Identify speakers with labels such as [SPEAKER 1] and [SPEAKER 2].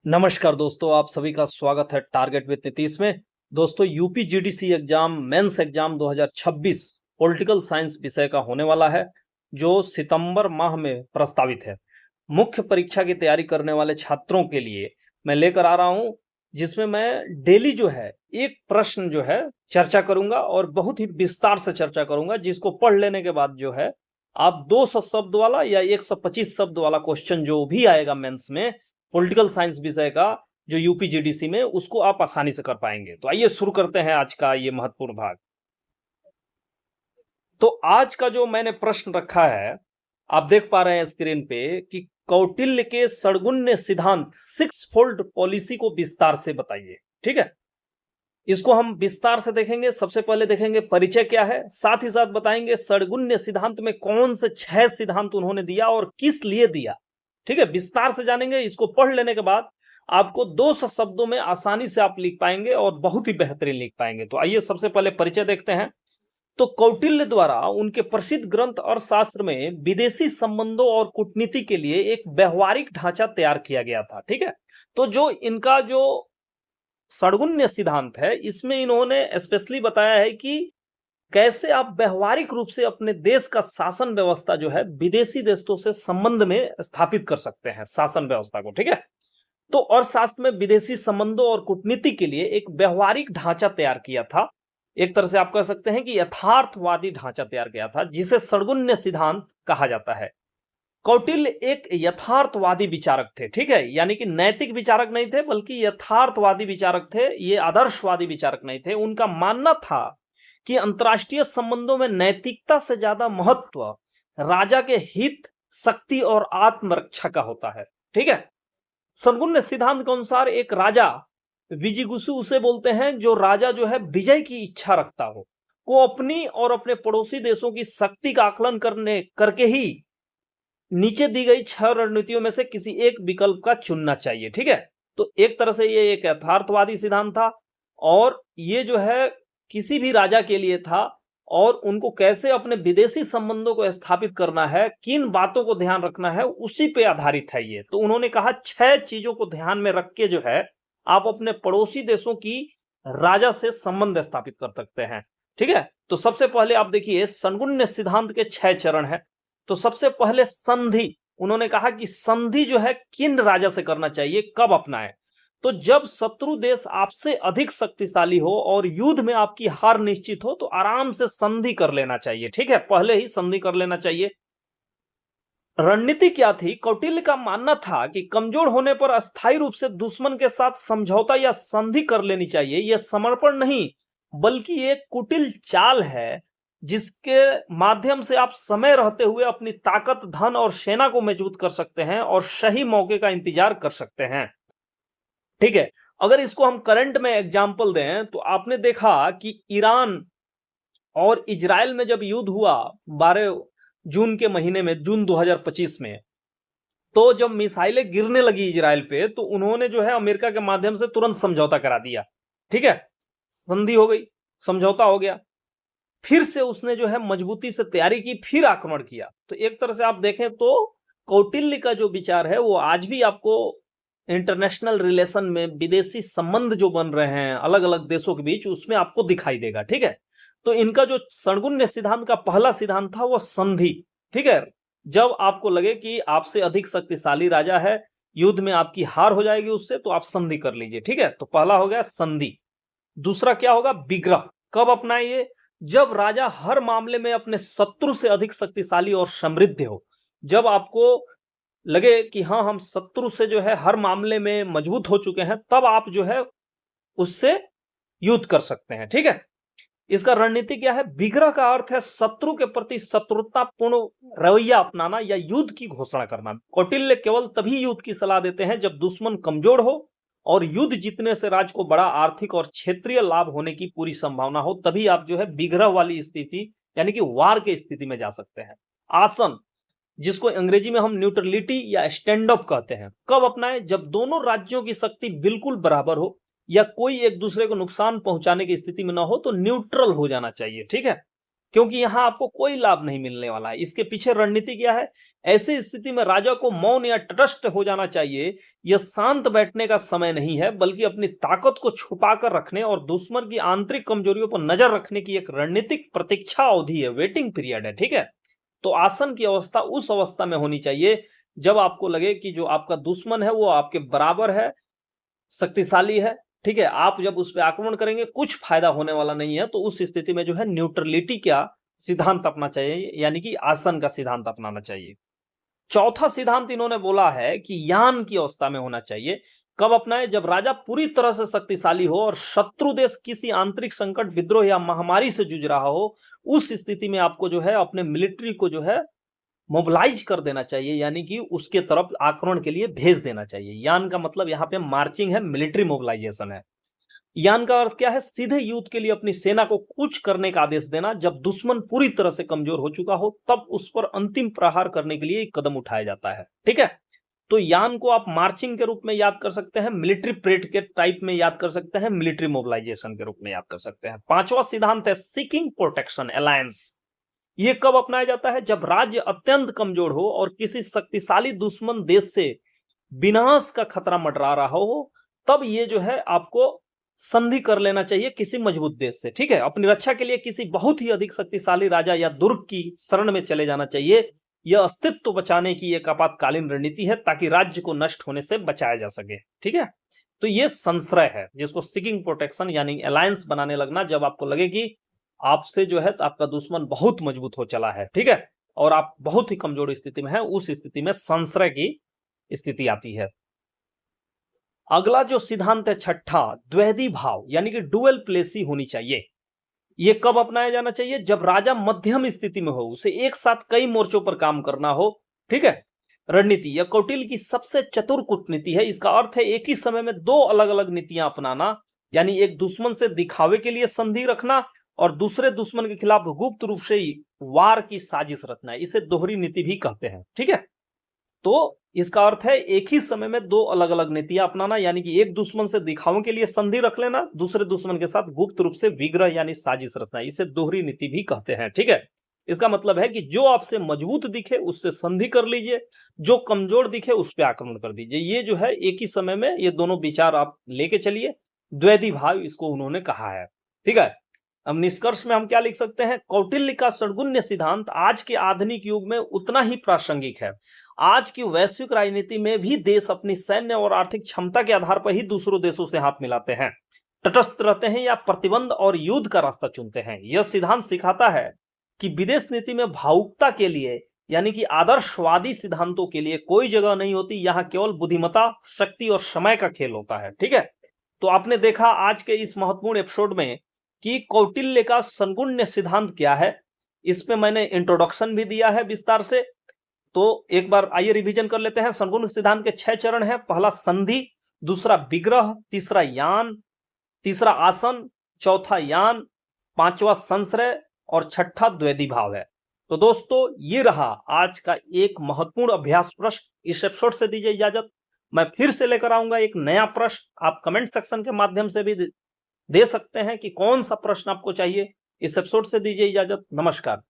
[SPEAKER 1] नमस्कार दोस्तों, आप सभी का स्वागत है टारगेट विद नीतीश में। दोस्तों, UP GDC exam mains exam 2026 political science विषय का होने वाला है, जो सितंबर माह में प्रस्तावित है। मुख्य परीक्षा की तैयारी करने वाले छात्रों के लिए मैं लेकर आ रहा हूं, जिसमें मैं डेली जो है एक प्रश्न जो है चर्चा करूंगा और बहुत ही विस्तार से चर्चा करूंगा, जिसको पढ़ लेने के बाद जो है आप 200 शब्द वाला या 125 शब्द वाला क्वेश्चन जो भी आएगा मेंस में पॉलिटिकल साइंस विषय का, जो यूपी जीडीसी में, उसको आप आसानी से कर पाएंगे। तो आइए शुरू करते हैं आज का ये महत्वपूर्ण भाग। तो आज का जो मैंने प्रश्न रखा है, आप देख पा रहे हैं स्क्रीन पे कि कौटिल्य के षड्गुण्य सिद्धांत सिक्स फोल्ड पॉलिसी को विस्तार से बताइए। ठीक है, इसको हम विस्तार से देखेंगे। सबसे पहले देखेंगे परिचय क्या है, साथ ही साथ बताएंगे षड्गुण्य सिद्धांत में कौन से 6 सिद्धांत उन्होंने दिया और किस लिए दिया। ठीक है, विस्तार से जानेंगे। इसको पढ़ लेने के बाद आपको 200 शब्दों में आसानी से आप लिख पाएंगे और बहुत ही बेहतरीन लिख पाएंगे। तो आइए सबसे पहले परिचय देखते हैं। तो कौटिल्य द्वारा उनके प्रसिद्ध ग्रंथ अर्थशास्त्र में विदेशी संबंधों और कूटनीति के लिए एक व्यवहारिक ढांचा तैयार किया गया था। ठीक है, तो जो इनका जो षड्गुण्य सिद्धांत है, इसमें इन्होंने स्पेशली बताया है कि कैसे आप व्यवहारिक रूप से अपने देश का शासन व्यवस्था जो है विदेशी देशों से संबंध में स्थापित कर सकते हैं, शासन व्यवस्था को। ठीक है, तो अर्थशास्त्र में विदेशी संबंधों और कूटनीति के लिए एक व्यवहारिक ढांचा तैयार किया था। एक तरह से आप कह सकते हैं कि यथार्थवादी ढांचा तैयार किया था, जिसे षड्गुण्य सिद्धांत कहा जाता है। कौटिल्य एक यथार्थवादी विचारक थे। ठीक है, यानी कि नैतिक विचारक नहीं थे, बल्कि यथार्थवादी विचारक थे। ये आदर्शवादी विचारक नहीं थे। उनका मानना था कि अंतर्राष्ट्रीय संबंधों में नैतिकता से ज्यादा महत्व राजा के हित, शक्ति और आत्मरक्षा का होता है। ठीक है, षड्गुण्य सिद्धांत के अनुसार एक राजा, विजिगुसु उसे बोलते हैं, जो राजा जो है विजय की इच्छा रखता हो, को अपनी और अपने पड़ोसी देशों की शक्ति का आकलन करके ही नीचे दी गई 6 रणनीतियों में से किसी एक विकल्प का चुनना चाहिए। ठीक है, तो एक तरह से ये एक यथार्थवादी सिद्धांत था और ये जो है किसी भी राजा के लिए था, और उनको कैसे अपने विदेशी संबंधों को स्थापित करना है, किन बातों को ध्यान रखना है, उसी पे आधारित है ये। तो उन्होंने कहा 6 चीजों को ध्यान में रख के जो है आप अपने पड़ोसी देशों की राजा से संबंध स्थापित कर सकते हैं। ठीक है, तो सबसे पहले आप देखिए षड्गुण्य सिद्धांत के 6 चरण है। तो सबसे पहले संधि। उन्होंने कहा कि संधि जो है किन राजा से करना चाहिए, कब अपनाएं। तो जब शत्रु देश आपसे अधिक शक्तिशाली हो और युद्ध में आपकी हार निश्चित हो, तो आराम से संधि कर लेना चाहिए। ठीक है, पहले ही संधि कर लेना चाहिए। रणनीति क्या थी? कौटिल्य का मानना था कि कमजोर होने पर अस्थायी रूप से दुश्मन के साथ समझौता या संधि कर लेनी चाहिए। यह समर्पण नहीं, बल्कि एक कुटिल चाल है, जिसके माध्यम से आप समय रहते हुए अपनी ताकत, धन और सेना को मजबूत कर सकते हैं और सही मौके का इंतजार कर सकते हैं। ठीक है, अगर इसको हम करंट में एग्जांपल दें, तो आपने देखा कि ईरान और इजराइल में जब युद्ध हुआ 12 जून के महीने में, जून 2025 में, तो जब मिसाइलें गिरने लगी इजराइल पे, तो उन्होंने जो है अमेरिका के माध्यम से तुरंत समझौता करा दिया। ठीक है, संधि हो गई, समझौता हो गया। फिर से उसने जो है मजबूती से तैयारी की, फिर आक्रमण किया। तो एक तरह से आप देखें तो कौटिल्य का जो विचार है वो आज भी आपको इंटरनेशनल रिलेशन में, विदेशी संबंध जो बन रहे हैं अलग अलग देशों के बीच, उसमें आपको दिखाई देगा। ठीक है, तो इनका जो षड्गुण्य सिद्धांत का पहला सिद्धांत था वो संधि। ठीक है, जब आपको लगे कि आपसे अधिक शक्तिशाली राजा है, युद्ध में आपकी हार हो जाएगी उससे, तो आप संधि कर लीजिए। ठीक है, तो पहला हो गया संधि। दूसरा क्या होगा? विग्रह। कब अपनाइए? जब राजा हर मामले में अपने शत्रु से अधिक शक्तिशाली और समृद्ध हो। जब आपको लगे कि हाँ, हम शत्रु से जो है हर मामले में मजबूत हो चुके हैं, तब आप जो है उससे युद्ध कर सकते हैं। ठीक है, इसका रणनीति क्या है? विग्रह का अर्थ है शत्रु के प्रति शत्रुतापूर्ण रवैया अपनाना या युद्ध की घोषणा करना। कौटिल्य केवल तभी युद्ध की सलाह देते हैं जब दुश्मन कमजोर हो और युद्ध जीतने से राज्य को बड़ा आर्थिक और क्षेत्रीय लाभ होने की पूरी संभावना हो, तभी आप जो है विग्रह वाली स्थिति यानी कि वार की स्थिति में जा सकते हैं। आसन, जिसको अंग्रेजी में हम न्यूट्रलिटी या स्टैंड अप कहते हैं, कब अपनाएं? जब दोनों राज्यों की शक्ति बिल्कुल बराबर हो या कोई एक दूसरे को नुकसान पहुंचाने की स्थिति में ना हो, तो न्यूट्रल हो जाना चाहिए। ठीक है, क्योंकि यहां आपको कोई लाभ नहीं मिलने वाला है। इसके पीछे रणनीति क्या है ऐसी स्थिति में राजा को मौन या तटस्थ हो जाना चाहिए। यह शांत बैठने का समय नहीं है, बल्कि अपनी ताकत को छुपा कर रखने और दुश्मन की आंतरिक कमजोरियों पर नजर रखने की एक रणनीतिक प्रतीक्षा अवधि है, वेटिंग पीरियड है। ठीक है, तो आसन की अवस्था उस अवस्था में होनी चाहिए जब आपको लगे कि जो आपका दुश्मन है वो आपके बराबर है, शक्तिशाली है। ठीक है, आप जब उस पर आक्रमण करेंगे कुछ फायदा होने वाला नहीं है, तो उस स्थिति में जो है न्यूट्रलिटी का सिद्धांत अपना चाहिए, यानी कि आसन का सिद्धांत अपनाना चाहिए। चौथा सिद्धांत इन्होंने बोला है कि यान की अवस्था में होना चाहिए। कब अपनाए? जब राजा पूरी तरह से शक्तिशाली हो और शत्रु देश किसी आंतरिक संकट, विद्रोह या महामारी से जूझ रहा हो। उस स्थिति में आपको जो है अपने मिलिट्री को जो है मोबिलाइज कर देना चाहिए, यानी कि उसके तरफ आक्रमण के लिए भेज देना चाहिए। यान का मतलब यहाँ पे मार्चिंग है, मिलिट्री मोबिलाइजेशन है। यान का अर्थ क्या है? सीधे युद्ध के लिए अपनी सेना को कूच करने का आदेश देना। जब दुश्मन पूरी तरह से कमजोर हो चुका हो तब उस पर अंतिम प्रहार करने के लिए एक कदम उठाया जाता है। ठीक है, तो यान को आप मार्चिंग के रूप में याद कर सकते हैं, मिलिट्री परेड के टाइप में याद कर सकते हैं, मिलिट्री मोबिलाइजेशन के रूप में याद कर सकते हैं। पांचवा सिद्धांत है सीकिंग प्रोटेक्शन अलायंस। ये कब अपनाया जाता है? जब राज्य अत्यंत कमजोर हो और किसी शक्तिशाली दुश्मन देश से विनाश का खतरा मंडरा रहा हो, तब ये जो है आपको संधि कर लेना चाहिए किसी मजबूत देश से। ठीक है, अपनी रक्षा के लिए किसी बहुत ही अधिक शक्तिशाली राजा या दुर्ग की शरण में चले जाना चाहिए। यह अस्तित्व बचाने की एक आपातकालीन रणनीति है ताकि राज्य को नष्ट होने से बचाया जा सके। ठीक है, तो ये संश्रय है जिसको सीकिंग प्रोटेक्शन यानी अलायंस बनाने लगना, जब आपको लगे कि आपसे जो है तो आपका दुश्मन बहुत मजबूत हो चला है। ठीक है, और आप बहुत ही कमजोर स्थिति में है, उस स्थिति में संश्रय की स्थिति आती है। अगला जो सिद्धांत है छठा, द्वैधी भाव यानी कि डुअल प्लेसी होनी चाहिए। ये कब अपनाया जाना चाहिए? जब राजा मध्यम स्थिति में हो, उसे एक साथ कई मोर्चों पर काम करना हो। ठीक है, रणनीति यह कौटिल्य की सबसे चतुर कूटनीति है। इसका अर्थ है एक ही समय में दो अलग अलग नीतियां अपनाना, यानी एक दुश्मन से दिखावे के लिए संधि रखना और दूसरे दुश्मन के खिलाफ गुप्त रूप से वार की साजिश रचना। इसे दोहरी नीति भी कहते हैं। ठीक है, तो इसका अर्थ है एक ही समय में दो अलग अलग नीतियां अपनाना, यानी कि एक दुश्मन से दिखावे के लिए संधि रख लेना, दूसरे दुश्मन के साथ गुप्त रूप से विग्रह यानी साजिश रचना। इसे दोहरी नीति भी कहते हैं। ठीक है, इसका मतलब है कि जो आपसे मजबूत दिखे उससे संधि कर लीजिए, जो कमजोर दिखे उस पर आक्रमण कर दीजिए। ये जो है एक ही समय में ये दोनों विचार आप लेके चलिए, द्वैधी भाव इसको उन्होंने कहा है। ठीक है, अब निष्कर्ष में हम क्या लिख सकते हैं? कौटिल्य का षड्गुण्य सिद्धांत आज के आधुनिक युग में उतना ही प्रासंगिक है। आज की वैश्विक राजनीति में भी देश अपनी सैन्य और आर्थिक क्षमता के आधार पर ही दूसरों देशों से हाथ मिलाते हैं, तटस्थ रहते हैं या प्रतिबंध और युद्ध का रास्ता चुनते हैं। यह सिद्धांत सिखाता है कि विदेश नीति में भावुकता के लिए यानी कि आदर्शवादी सिद्धांतों के लिए कोई जगह नहीं होती। यहाँ केवल बुद्धिमत्ता, शक्ति और समय का खेल होता है। ठीक है, तो आपने देखा आज के इस महत्वपूर्ण एपिसोड में कि कौटिल्य का षड्गुण्य सिद्धांत क्या है। इसमें मैंने इंट्रोडक्शन भी दिया है विस्तार से, तो एक बार आइए रिवीजन कर लेते हैं। षड्गुण्य सिद्धांत के 6 चरण हैं। पहला संधि, दूसरा विग्रह, तीसरा यान, तीसरा आसन, चौथा यान, पांचवा संश्रय और छठा द्वैधी भाव है। तो दोस्तों ये रहा आज का एक महत्वपूर्ण अभ्यास प्रश्न। इस एपिसोड से दीजिए इजाजत। मैं फिर से लेकर आऊंगा एक नया प्रश्न। आप कमेंट सेक्शन के माध्यम से भी दे सकते हैं कि कौन सा प्रश्न आपको चाहिए। इस एपिसोड से दीजिए इजाजत। नमस्कार।